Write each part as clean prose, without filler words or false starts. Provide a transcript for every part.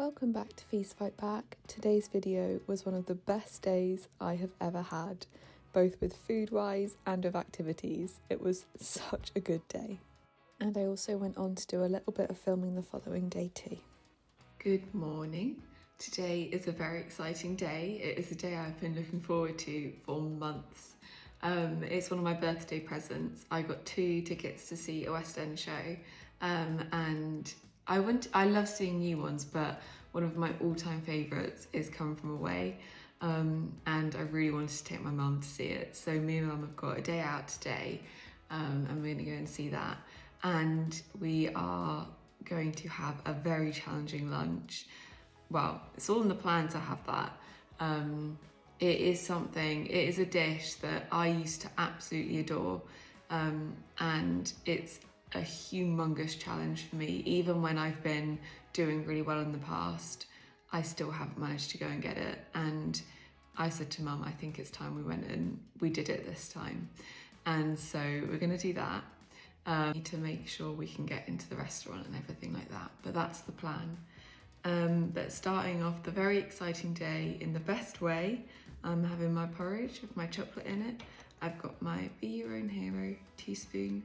Welcome back to Feast Fight Back. Today's video was one of the best days I have ever had, both with food-wise and with activities. It was such a good day. And I also went on to do a little bit of filming the following day too. Good morning. Today is a very exciting day. It is a day I've been looking forward to for months. It's one of my birthday presents. I got 2 tickets to see a West End show, and I love seeing new ones, but one of my all-time favourites is Come From Away, and I really wanted to take my mum to see it. So me and mum have got a day out today, and we're going to go and see that. And we are going to have a very challenging lunch. Well, it's all in the plan to have that. It is a dish that I used to absolutely adore, and it's a humongous challenge for me. Even when I've been doing really well in the past, I still haven't managed to go and get it. And I said to Mum, I think it's time we went and we did it this time. And so we're gonna do that. Need to make sure we can get into the restaurant and everything like that, but that's the plan. But starting off the very exciting day in the best way, I'm having my porridge with my chocolate in it. I've got my Be Your Own Hero teaspoon,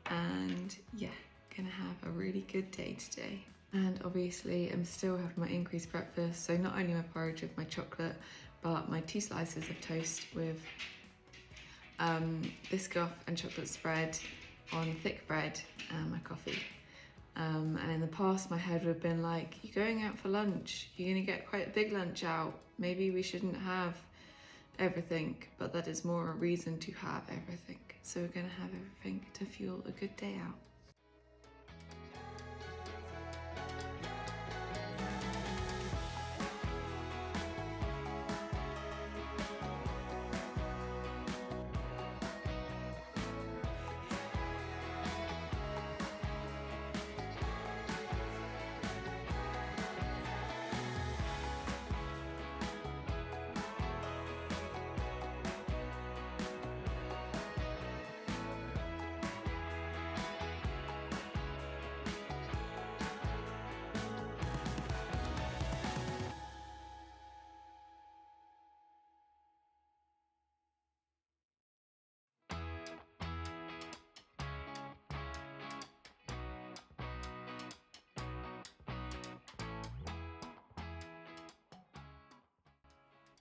and yeah, gonna have a really good day today. And obviously I'm still having my increased breakfast, so not only my porridge with my chocolate, but my 2 slices of toast with biscoff and chocolate spread on thick bread and my coffee. And in the past my head would have been like, you're going out for lunch, you're gonna get quite a big lunch out, maybe we shouldn't have everything, but that is more a reason to have everything. So we're gonna have everything to fuel a good day out.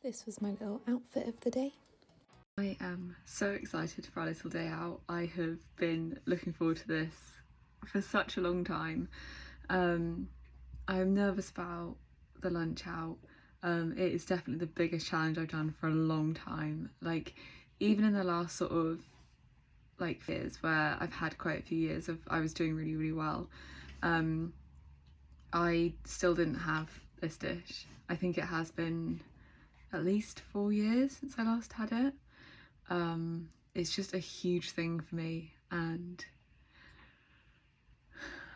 This was my little outfit of the day. I am so excited for our little day out. I have been looking forward to this for such a long time. I'm nervous about the lunch out. It is definitely the biggest challenge I've done for a long time. Like, even in the last sort of years where I've had quite a few years of I was doing really well, I still didn't have this dish. I think it has been at least 4 years since I last had it. It's just a huge thing for me, and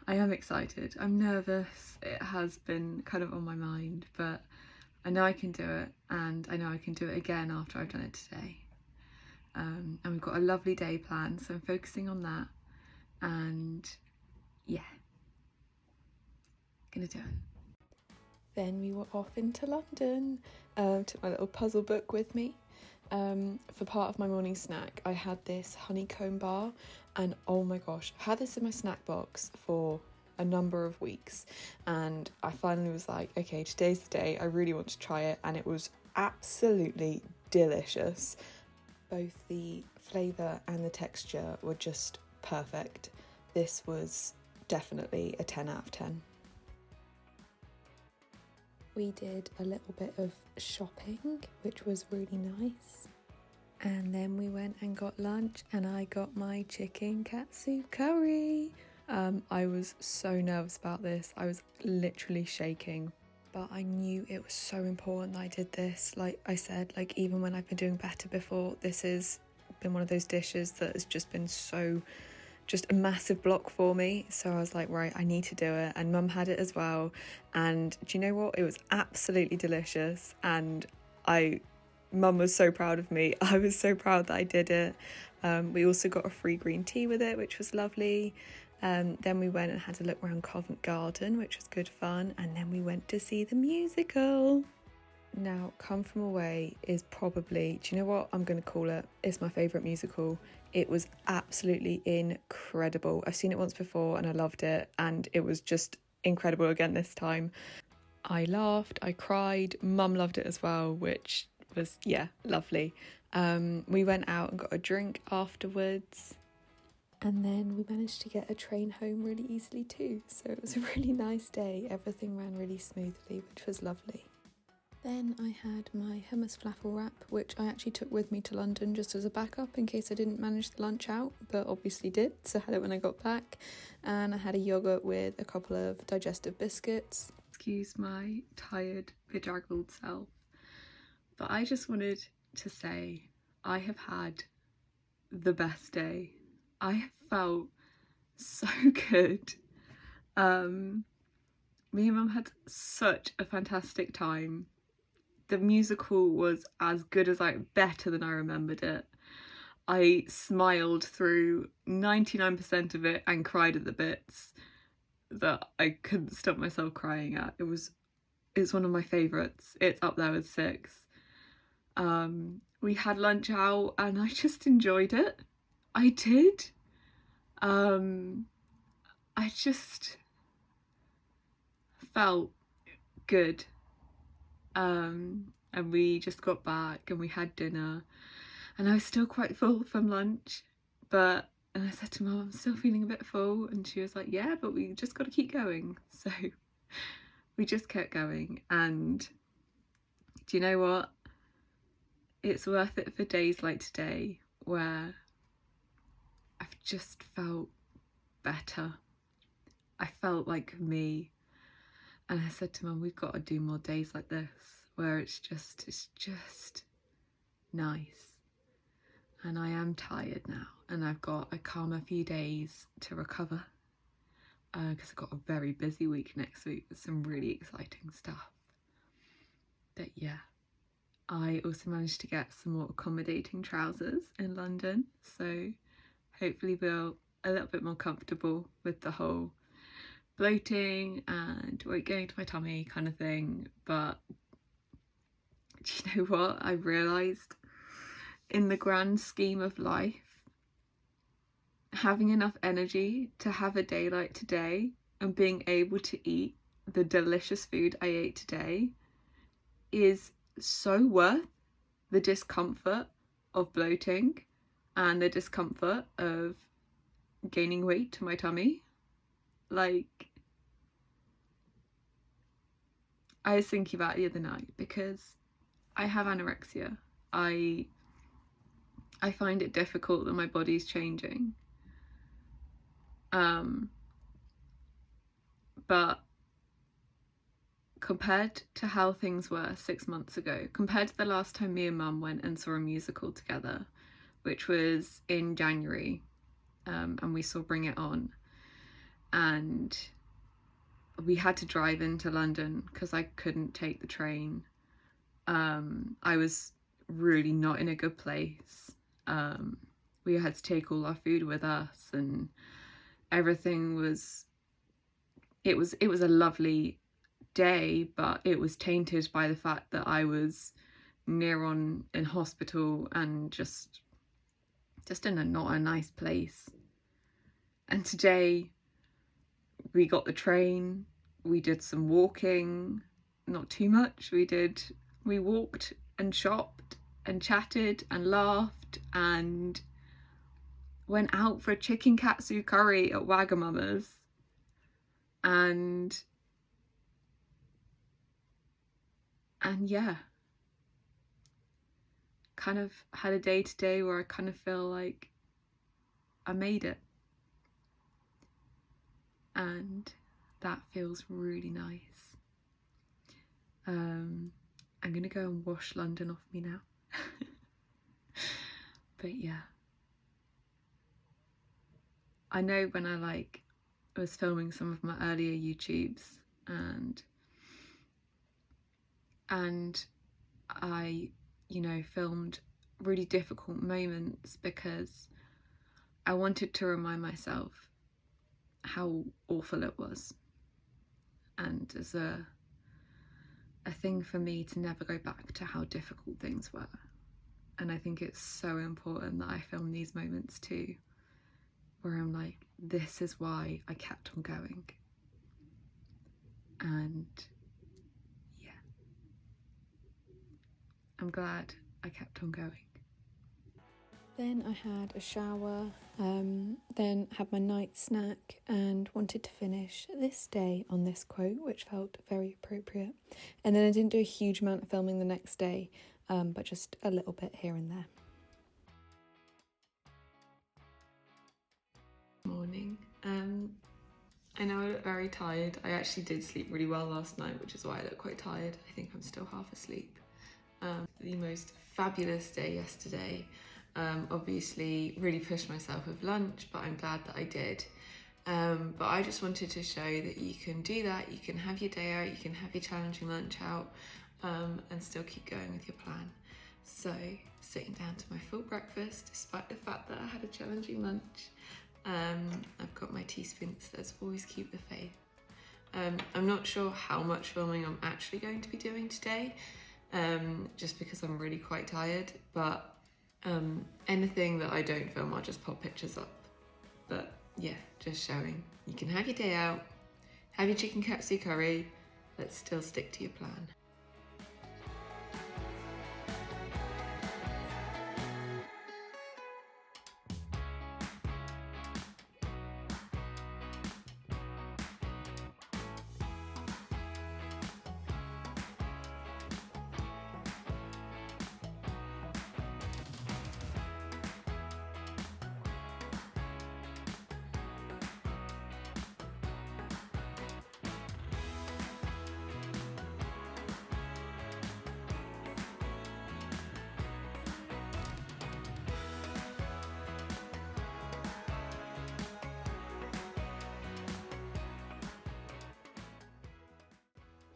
I am excited. I'm nervous. It has been kind of on my mind, but I know I can do it, and I know I can do it again after I've done it today. And we've got a lovely day planned, so I'm focusing on that, and yeah, gonna do it. Then we were off into London. Took my little puzzle book with me. For part of my morning snack, I had this honeycomb bar, and oh my gosh, I've had this in my snack box for a number of weeks, and I finally was like, okay, today's the day, I really want to try it, and it was absolutely delicious. Both the flavour and the texture were just perfect. This was definitely a 10 out of 10. We did a little bit of shopping, which was really nice. And then we went and got lunch, and I got my chicken katsu curry. I was so nervous about this. I was literally shaking, but I knew it was so important that I did this. Like I said, like even when I've been doing better before, this has been one of those dishes that has just been just a massive block for me. So I was like, right, I need to do it. And Mum had it as well, and do you know what, it was absolutely delicious. And Mum was so proud of me. I was so proud that I did it. We also got a free green tea with it, which was lovely. Then we went and had a look around Covent Garden, which was good fun, and then we went to see the musical. Now, Come From Away is probably, do you know what I'm going to call it? It's my favourite musical. It was absolutely incredible. I've seen it once before and I loved it, and it was just incredible again this time. I laughed, I cried, Mum loved it as well, which was, yeah, lovely. We went out and got a drink afterwards, and then we managed to get a train home really easily too. So it was a really nice day. Everything ran really smoothly, which was lovely. Then I had my hummus falafel wrap, which I actually took with me to London just as a backup in case I didn't manage the lunch out, but obviously did, so I had it when I got back. And I had a yoghurt with a couple of digestive biscuits. Excuse my tired, bedraggled self, but I just wanted to say I have had the best day. I have felt so good. Me and Mum had such a fantastic time. The musical was as good as better than I remembered it. I smiled through 99% of it and cried at the bits that I couldn't stop myself crying at. It's one of my favourites. It's up there with 6. We had lunch out and I just enjoyed it. I did. I just felt good. And we just got back and we had dinner, and I was still quite full from lunch, and I said to Mum, I'm still feeling a bit full, and she was like, yeah, but we just got to keep going. So we just kept going, and do you know what? It's worth it for days like today where I've just felt better. I felt like me. And I said to Mum, we've got to do more days like this where it's just nice. And I am tired now, and I've got a calmer few days to recover because I've got a very busy week next week with some really exciting stuff. But yeah, I also managed to get some more accommodating trousers in London, so hopefully we're a little bit more comfortable with the whole bloating and weight going to my tummy kind of thing. But do you know what? I realised in the grand scheme of life, having enough energy to have a day like today and being able to eat the delicious food I ate today is so worth the discomfort of bloating and the discomfort of gaining weight to my tummy. Like, I was thinking about it the other night because I have anorexia. I find it difficult that my body's changing. But compared to how things were 6 months ago, compared to the last time me and Mum went and saw a musical together, which was in January, and we saw Bring It On, and we had to drive into London because I couldn't take the train. I was really not in a good place. We had to take all our food with us, and everything was it was a lovely day, but it was tainted by the fact that I was near on in hospital and just in not a nice place. And today we got the train, we did some walking, not too much. We walked and shopped and chatted and laughed and went out for a chicken katsu curry at Wagamama's, and yeah, kind of had a day today where I kind of feel like I made it, and that feels really nice. I'm gonna go and wash London off me now. But yeah, I know when I was filming some of my earlier YouTubes and I, filmed really difficult moments because I wanted to remind myself how awful it was, and as a thing for me to never go back to how difficult things were. And I think it's so important that I film these moments too, where I'm like, this is why I kept on going. And yeah, I'm glad I kept on going. Then I had a shower, then had my night snack and wanted to finish this day on this quote, which felt very appropriate. And then I didn't do a huge amount of filming the next day, but just a little bit here and there. Morning. I know I look very tired. I actually did sleep really well last night, which is why I look quite tired. I think I'm still half asleep. The most fabulous day yesterday. Obviously really pushed myself with lunch, but I'm glad that I did. But I just wanted to show that you can do that. You can have your day out, you can have your challenging lunch out, and still keep going with your plan. So sitting down to my full breakfast, despite the fact that I had a challenging lunch. I've got my teaspoons. Let's always keep the faith. I'm not sure how much filming I'm actually going to be doing today, just because I'm really quite tired, but anything that I don't film, I'll just pop pictures up. But yeah, just showing you can have your day out, have your chicken katsu curry, but still stick to your plan.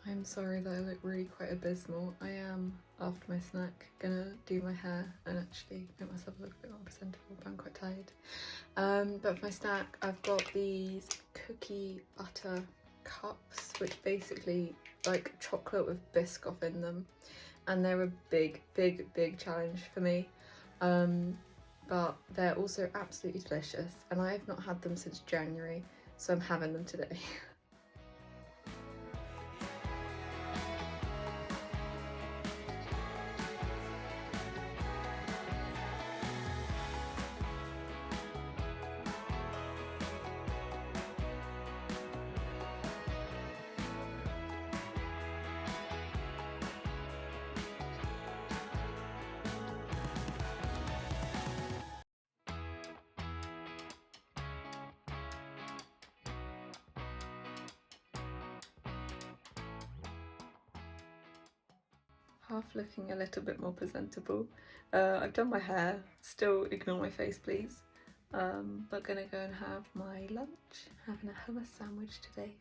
I'm sorry that I look really quite abysmal. I am, after my snack, gonna do my hair and actually make myself look a bit more presentable, but I'm quite tired. But for my snack, I've got these cookie butter cups, which basically like chocolate with Biscoff in them. And they're a big challenge for me. But they're also absolutely delicious. And I have not had them since January, so I'm having them today. Half looking a little bit more presentable. I've done my hair, still ignore my face please, but gonna go and have my lunch, having a hummus sandwich today.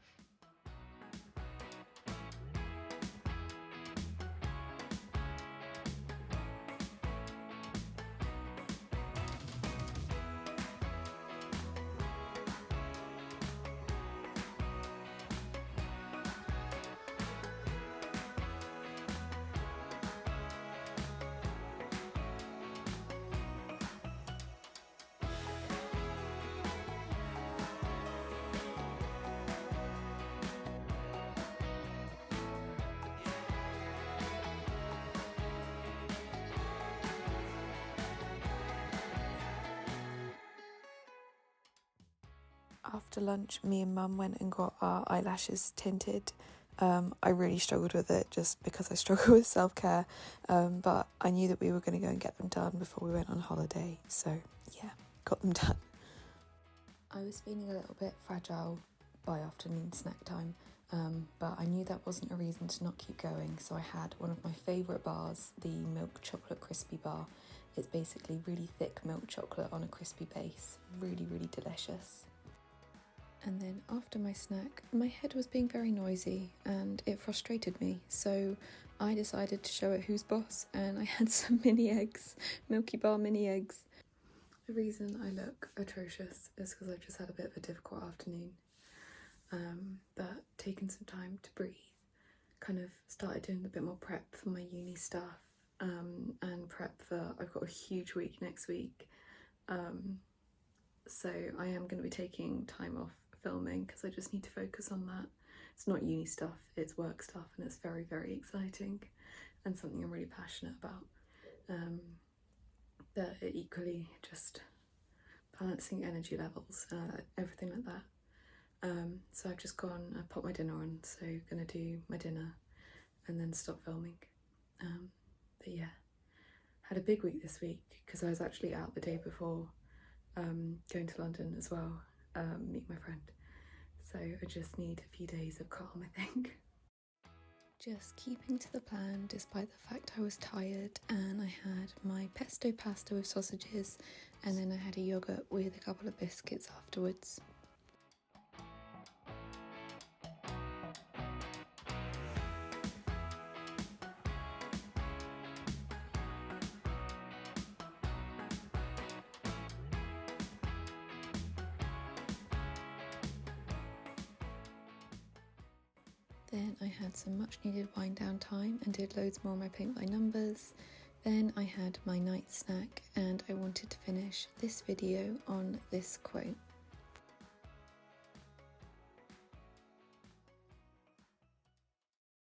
After lunch, me and Mum went and got our eyelashes tinted. I really struggled with it just because I struggle with self-care, but I knew that we were going to go and get them done before we went on holiday, so yeah, got them done. I was feeling a little bit fragile by afternoon snack time, but I knew that wasn't a reason to not keep going, so I had one of my favourite bars, the milk chocolate crispy bar. It's basically really thick milk chocolate on a crispy base, really delicious. And then after my snack, my head was being very noisy and it frustrated me, so I decided to show it who's boss, and I had some mini eggs, Milky Bar mini eggs. The reason I look atrocious is because I've just had a bit of a difficult afternoon, but taking some time to breathe, kind of started doing a bit more prep for my uni stuff, and prep for, I've got a huge week next week, so I am going to be taking time off filming because I just need to focus on that. It's not uni stuff, it's work stuff, and it's very, very exciting and something I'm really passionate about. But equally just balancing energy levels, everything like that. So I've just gone, I popped my dinner on, so gonna do my dinner and then stop filming. But yeah, had a big week this week because I was actually out the day before, going to London as well, meet my friend. So I just need a few days of calm, I think. Just keeping to the plan despite the fact I was tired, and I had my pesto pasta with sausages and then I had a yoghurt with a couple of biscuits afterwards. Then I had some much needed wind down time and did loads more on my paint by numbers. Then I had my night snack and I wanted to finish this video on this quote.